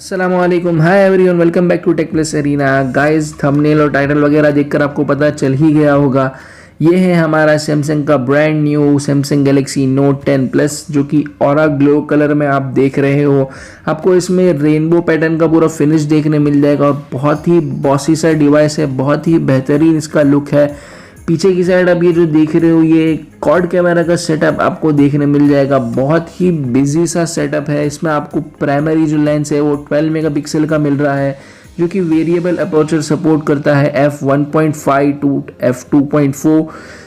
अस्सलामुअलैकुम, hi everyone, welcome back to Tech Plus Arena. Guys, thumbnail और title वगैरह देखकर आपको पता चल ही गया होगा, ये है हमारा सैमसंग का brand new Samsung Galaxy note 10 plus, जो कि ऑरा ग्लो कलर में आप देख रहे हो। आपको इसमें रेनबो पैटर्न का पूरा फिनिश देखने मिल जाएगा और बहुत ही बॉसी सा डिवाइस है, बहुत ही बेहतरीन इसका लुक है। पीछे की साइड आप ये जो देख रहे हो, ये क्वाड कैमरा का सेटअप आपको देखने मिल जाएगा। बहुत ही बिजी सा सेटअप है। इसमें आपको प्राइमरी जो लेंस है वो 12 मेगापिक्सल का मिल रहा है, जो कि वेरिएबल अपर्चर सपोर्ट करता है f1.5 to f2.4।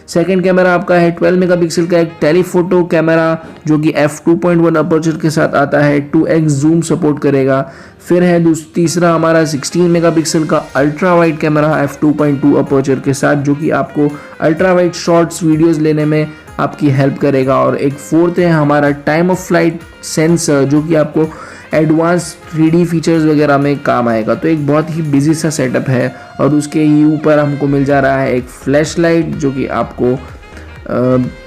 Second camera आपका है 12 मेगापिक्सल का एक टेलीफोटो कैमरा, जो कि f2.1 अपर्चर के साथ आता है, 2x जूम सपोर्ट करेगा। फिर है तीसरा हमारा 16 मेगापिक्सल का ultra wide camera f2.2 aperture के साथ, जो कि आपको अल्ट्रा वाइड शॉर्ट्स वीडियोस लेने में आपकी हेल्प करेगा। और एक फोर्थ है हमारा टाइम ऑफ फ्लाइट सेंसर, जो कि आपको एडवांस 3D फीचर्स वगैरह में काम आएगा। तो एक बहुत ही बिजी सा सेटअप है। और उसके ही ऊपर हमको मिल जा रहा है एक फ्लैश लाइट, जो कि आपको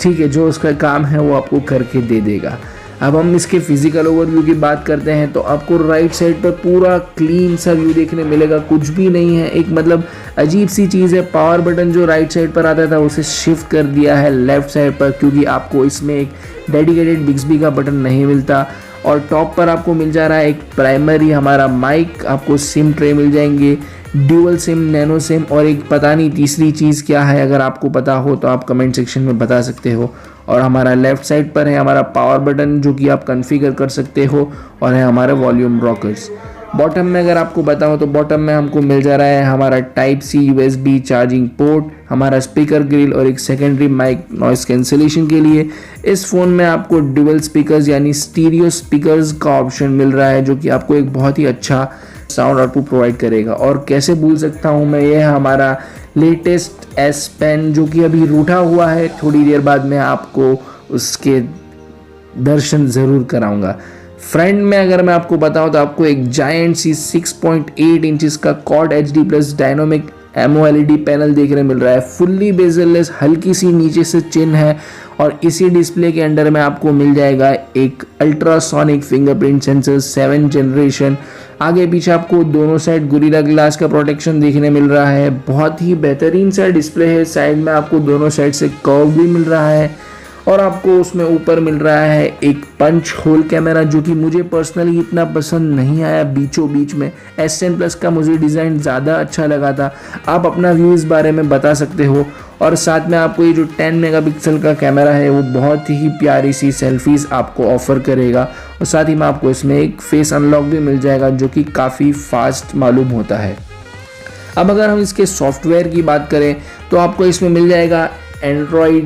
ठीक है, जो उसका काम है वो आपको करके दे देगा। अब हम इसके फिजिकल ओवरव्यू की बात करते हैं, तो आपको राइट साइड पर पूरा क्लीन सा व्यू देखने मिलेगा, कुछ भी नहीं है। एक मतलब अजीब सी चीज़ है, पावर बटन जो राइट साइड पर आता था उसे शिफ्ट कर दिया है लेफ्ट साइड पर, क्योंकि आपको इसमें एक डेडिकेटेड बिक्सबी का बटन नहीं मिलता। और टॉप पर आपको मिल जा रहा है एक प्राइमरी हमारा माइक, आपको सिम ट्रे मिल जाएंगे, ड्यूअल सिम, नैनो सिम, और एक पता नहीं तीसरी चीज़ क्या है। अगर आपको पता हो तो आप कमेंट सेक्शन में बता सकते हो। और हमारा लेफ्ट साइड पर है हमारा पावर बटन, जो कि आप कॉन्फ़िगर कर सकते हो, और है हमारे वॉल्यूम रॉकर्स। बॉटम में अगर आपको बताऊं तो बॉटम में हमको मिल जा रहा है हमारा type C USB charging port, हमारा स्पीकर ग्रिल और एक सेकेंडरी माइक नॉइस कैंसिलेशन के लिए। इस फ़ोन में आपको डुअल स्पीकर्स यानी स्टीरियो स्पीकर्स का ऑप्शन मिल रहा है, जो कि आपको एक बहुत ही अच्छा साउंड आउटपुट प्रोवाइड करेगा। और कैसे भूल सकता हूँ मैं, ये है हमारा लेटेस्ट S Pen, जो कि अभी रूठा हुआ है। थोड़ी देर बाद मैं आपको उसके दर्शन ज़रूर कराऊंगा। फ्रंट में अगर मैं आपको बताऊं तो आपको एक जायंट सी 6.8 इंचेस का quad HD plus dynamic AMOLED panel देखने मिल रहा है। फुल्ली बेजललेस, हल्की सी नीचे से चिन है। और इसी डिस्प्ले के अंदर में आपको मिल जाएगा एक ultrasonic fingerprint sensor 7th generation. आगे पीछे आपको दोनों साइड गोरिल्ला ग्लास का प्रोटेक्शन देखने मिल रहा है। बहुत ही बेहतरीन सा डिस्प्ले है। साइड में आपको दोनों साइड से कर्व भी मिल रहा है। और आपको उसमें ऊपर मिल रहा है एक पंच होल कैमरा, जो कि मुझे पर्सनली इतना पसंद नहीं आया बीचों बीच में। S10 प्लस का मुझे डिज़ाइन ज़्यादा अच्छा लगा था। आप अपना व्यू इस बारे में बता सकते हो। और साथ में आपको ये जो 10 मेगापिक्सल का कैमरा है वो बहुत ही प्यारी सी सेल्फीज़ आपको ऑफर करेगा। और साथ ही में आपको इसमें एक फेस अनलॉक भी मिल जाएगा, जो कि काफ़ी फास्ट मालूम होता है। अब अगर हम इसके सॉफ्टवेयर की बात करें तो आपको इसमें मिल जाएगा Android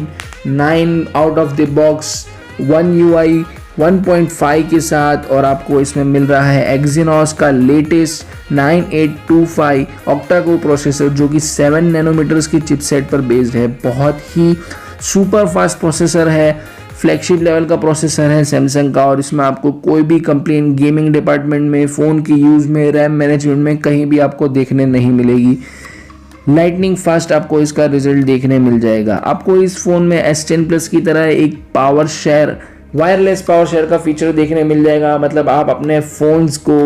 9 out of the box, One UI 1.5 के साथ। और आपको इसमें मिल रहा है Exynos का लेटेस्ट 9825 ऑक्टा कोर प्रोसेसर, जो कि 7 नैनोमीटर्स की चिपसेट पर बेस्ड है। बहुत ही सुपर फास्ट प्रोसेसर है, फ्लैगशिप लेवल का प्रोसेसर है सैमसंग का। और इसमें आपको कोई भी कंप्लेन गेमिंग डिपार्टमेंट में, फ़ोन की यूज़ में, रैम मैनेजमेंट में कहीं भी आपको देखने नहीं मिलेगी। लाइटनिंग फास्ट आपको इसका रिजल्ट देखने मिल जाएगा। आपको इस फ़ोन में S10 प्लस की तरह एक power share, wireless power share का फीचर देखने मिल जाएगा। मतलब आप अपने फ़ोन्स को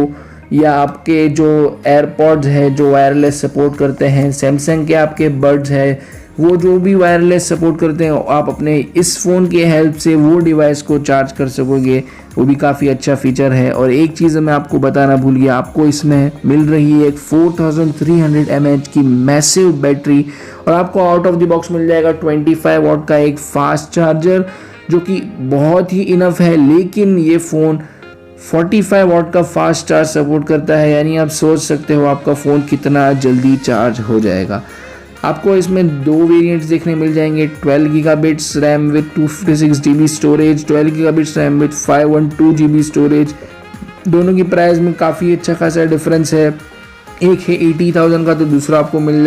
या आपके जो एयरपॉड्स है जो वायरलेस सपोर्ट करते हैं, सैमसंग के आपके बड्स है, वो जो भी वायरलेस सपोर्ट करते हैं, आप अपने इस फ़ोन के हेल्प से वो डिवाइस को चार्ज कर सकोगे। वो भी काफ़ी अच्छा फीचर है। और एक चीज़ मैं आपको बताना भूल गया, आपको इसमें मिल रही है एक 4300 mAh की मैसिव बैटरी। और आपको आउट ऑफ द बॉक्स मिल जाएगा 25 वाट का एक फास्ट चार्जर, जो कि बहुत ही इनफ है। लेकिन ये फ़ोन 45 वाट का फास्ट चार्ज सपोर्ट करता है, यानी आप सोच सकते हो आपका फ़ोन कितना जल्दी चार्ज हो जाएगा। आपको इसमें दो वेरिएंट्स देखने मिल जाएंगे, 12 gigabits RAM with 256 GB storage, 12 gigabits RAM with 512 GB storage. दोनों की प्राइस में काफ़ी अच्छा खासा डिफरेंस है। एक है 80,000 का, तो दूसरा आपको मिल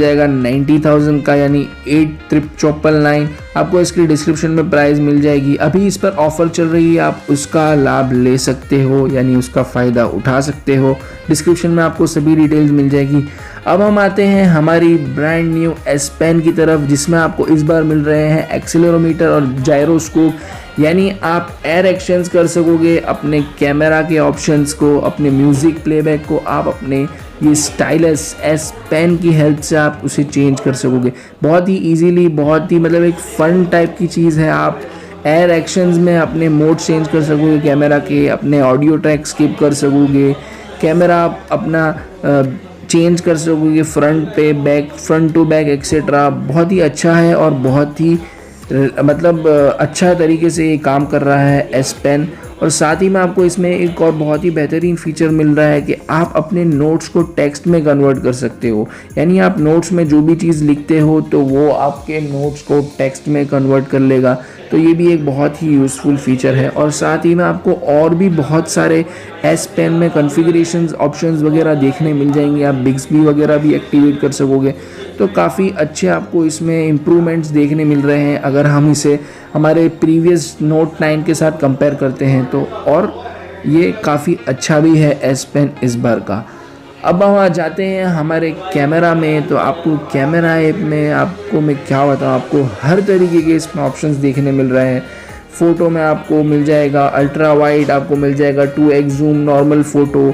जाएगा 90,000 का, यानी 8,999। आपको इसकी डिस्क्रिप्शन में प्राइस मिल जाएगी। अभी इस पर ऑफर चल रही है, आप उसका लाभ ले सकते हो, यानी उसका फ़ायदा उठा सकते हो। डिस्क्रिप्शन में आपको सभी डिटेल्स मिल जाएगी। अब हम आते हैं हमारी ब्रांड न्यू S Pen की तरफ, जिसमें आपको इस बार मिल रहे हैं एक्सीलरोमीटर और जायरोस्कोप, यानी आप एयर एक्शंस कर सकोगे अपने कैमरा के ऑप्शंस को, अपने म्यूज़िक प्लेबैक को आप अपने ये स्टाइलस S Pen की हेल्प से आप उसे चेंज कर सकोगे बहुत ही इजीली। बहुत ही मतलब एक फ़न टाइप की चीज़ है। आप एयर एक्शंस में अपने मोड चेंज कर सकोगे कैमरा के, अपने ऑडियो ट्रैक स्किप कर सकोगे, कैमरा आप अपना चेंज कर सकोगे फ्रंट पे back, front to back etcetera. बहुत ही अच्छा है और बहुत ही मतलब अच्छा तरीके से ये काम कर रहा है S Pen। और साथ ही में आपको इसमें एक और बहुत ही बेहतरीन फीचर मिल रहा है कि आप अपने नोट्स को टेक्स्ट में कन्वर्ट कर सकते हो, यानी आप नोट्स में जो भी चीज़ लिखते हो तो वो आपके नोट्स को टेक्स्ट में कन्वर्ट कर लेगा। तो ये भी एक बहुत ही यूज़फुल फीचर है। और साथ ही में आपको और भी बहुत सारे S Pen में कॉन्फ़िगरेशंस ऑप्शंस वगैरह देखने मिल जाएंगे। आप बिग्सबी वगैरह भी एक्टिवेट कर सकोगे। तो काफ़ी अच्छे आपको इसमें इम्प्रूवमेंट्स देखने मिल रहे हैं अगर हम इसे हमारे प्रीवियस Note 9 के साथ कंपेयर करते हैं तो। और ये काफ़ी अच्छा भी है S Pen इस बार का। अब हम आ जाते हैं हमारे कैमरा में। तो आपको कैमरा ऐप में आपको मैं क्या बताऊँ, आपको हर तरीके के इसमें ऑप्शंस देखने मिल रहे हैं। फ़ोटो में आपको मिल जाएगा अल्ट्रा वाइड, आपको मिल जाएगा 2x zoom, normal photo,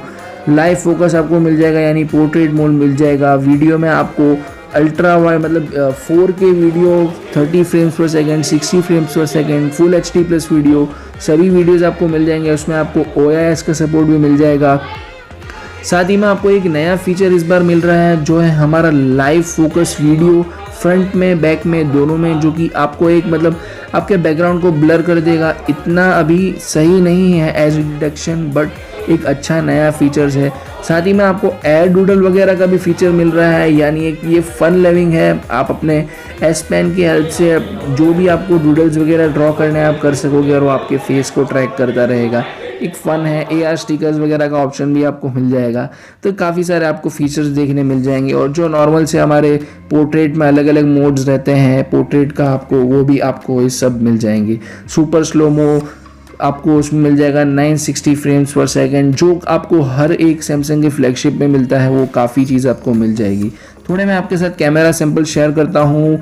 live focus आपको मिल जाएगा यानी पोर्ट्रेट मोड मिल जाएगा। वीडियो में आपको अल्ट्रा वाइड मतलब 4K वीडियो 30 फ्रेम्स पर सेकेंड, 60 फ्रेम्स पर second, full HD plus video, सभी वीडियोज़ आपको मिल जाएंगे। उसमें आपको OIS का सपोर्ट भी मिल जाएगा। साथ ही में आपको एक नया फीचर इस बार मिल रहा है जो है हमारा लाइव फोकस वीडियो, फ्रंट में बैक में दोनों में, जो कि आपको एक मतलब आपके बैकग्राउंड को ब्लर कर देगा। इतना अभी सही नहीं है एज डिटेक्शन, बट एक अच्छा नया फीचर्स है। साथ ही में आपको एयर डूडल वगैरह का भी फीचर मिल रहा है, यानी एक ये फन लविंग है। आप अपने S Pen की हेल्प से जो भी आपको डूडल्स वगैरह ड्रॉ करने हैं आप कर सकोगे और वो आपके फेस को ट्रैक करता रहेगा। एक फ़न है। AR स्टिकर्स वगैरह का ऑप्शन भी आपको मिल जाएगा। तो काफ़ी सारे आपको फीचर्स देखने मिल जाएंगे। और जो नॉर्मल से हमारे पोर्ट्रेट में अलग अलग मोड्स रहते हैं पोर्ट्रेट का, आपको वो भी आपको ये सब मिल जाएंगे। सुपर स्लोमो आपको उसमें मिल जाएगा 960 फ्रेम्स पर सेकेंड, जो आपको हर एक सैमसंग के फ्लैगशिप में मिलता है। वो काफ़ी चीज़ आपको मिल जाएगी। थोड़े मैं आपके साथ कैमरा सैंपल शेयर करता हूँ।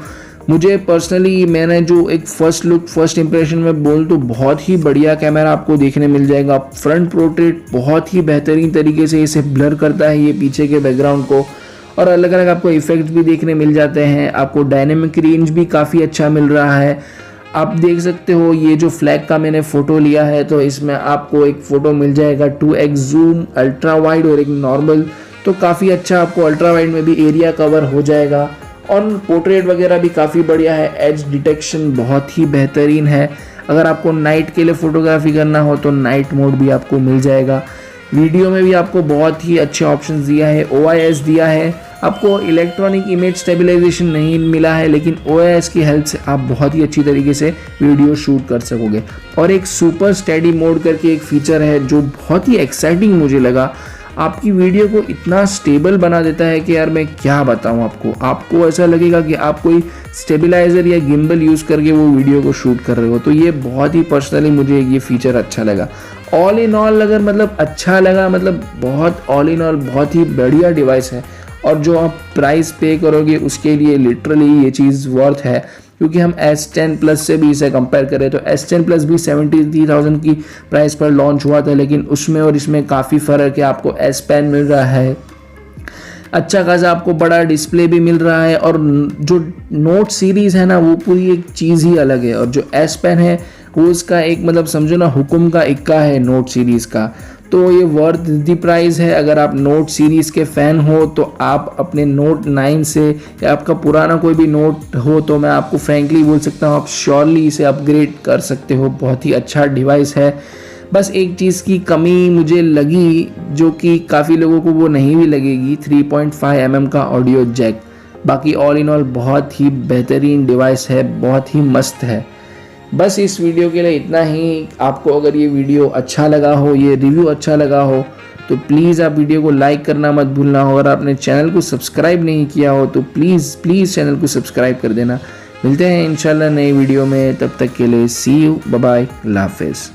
मुझे पर्सनली मैंने जो एक फ़र्स्ट लुक फर्स्ट इंप्रेशन में बोल तो बहुत ही बढ़िया कैमरा आपको देखने मिल जाएगा। फ्रंट पोर्ट्रेट बहुत ही बेहतरीन तरीके से इसे ब्लर करता है ये पीछे के बैकग्राउंड को, और अलग अलग आपको इफेक्ट्स भी देखने मिल जाते हैं। आपको डायनेमिक रेंज भी काफ़ी अच्छा मिल रहा है। आप देख सकते हो ये जो फ्लैग का मैंने फ़ोटो लिया है तो इसमें आपको एक फ़ोटो मिल जाएगा 2x जूम, अल्ट्रा वाइड और एक नॉर्मल। तो काफ़ी अच्छा आपको अल्ट्रा वाइड में भी एरिया कवर हो जाएगा। और पोर्ट्रेट वगैरह भी काफ़ी बढ़िया है। एज डिटेक्शन बहुत ही बेहतरीन है। अगर आपको नाइट के लिए फ़ोटोग्राफी करना हो तो नाइट मोड भी आपको मिल जाएगा। वीडियो में भी आपको बहुत ही अच्छे ऑप्शंस दिया है। OIS दिया है। आपको इलेक्ट्रॉनिक इमेज स्टेबलाइजेशन नहीं मिला है, लेकिन OIS की हेल्प से आप बहुत ही अच्छी तरीके से वीडियो शूट कर सकोगे। और एक सुपर स्टेडी मोड करके एक फीचर है जो बहुत ही एक्साइटिंग मुझे लगा। आपकी वीडियो को इतना स्टेबल बना देता है कि यार मैं क्या बताऊं आपको ऐसा लगेगा कि आप कोई स्टेबलाइज़र या गिम्बल यूज़ करके वो वीडियो को शूट कर रहे हो। तो ये बहुत ही पर्सनली मुझे ये फीचर अच्छा लगा। ऑल इन ऑल अगर मतलब अच्छा लगा, मतलब बहुत ऑल इन ऑल बहुत ही बढ़िया डिवाइस है। और जो आप प्राइस पे करोगे उसके लिए लिटरली ये चीज़ वर्थ है, क्योंकि हम S10 प्लस से भी इसे कंपेयर करें तो S10 प्लस भी 73,000 की प्राइस पर लॉन्च हुआ था, लेकिन उसमें और इसमें काफ़ी फ़र्क है। आपको S Pen मिल रहा है, अच्छा खासा आपको बड़ा डिस्प्ले भी मिल रहा है, और जो नोट सीरीज़ है ना वो पूरी एक चीज़ ही अलग है। और जो S Pen है वो इसका एक मतलब समझो ना हुक्म का इक्का है नोट सीरीज़ का। तो ये वर्थ दी प्राइस है। अगर आप नोट सीरीज़ के फ़ैन हो तो आप अपने Note 9 से या आपका पुराना कोई भी नोट हो तो मैं आपको फ्रैंकली बोल सकता हूँ आप श्योरली इसे अपग्रेड कर सकते हो। बहुत ही अच्छा डिवाइस है। बस एक चीज़ की कमी मुझे लगी जो कि काफ़ी लोगों को वो नहीं भी लगेगी, 3.5 mm का ऑडियो जैक। बाकी ऑल इन ऑल बहुत ही बेहतरीन डिवाइस है, बहुत ही मस्त है। बस इस वीडियो के लिए इतना ही। आपको अगर ये वीडियो अच्छा लगा हो, ये रिव्यू अच्छा लगा हो तो प्लीज़ आप वीडियो को लाइक करना मत भूलना हो। अगर आपने चैनल को सब्सक्राइब नहीं किया हो तो प्लीज़ चैनल को सब्सक्राइब कर देना, मिलते हैं इंशाल्लाह नई वीडियो में, तब तक के लिए सी यू, बाय बाय, अल्लाह हाफिज़।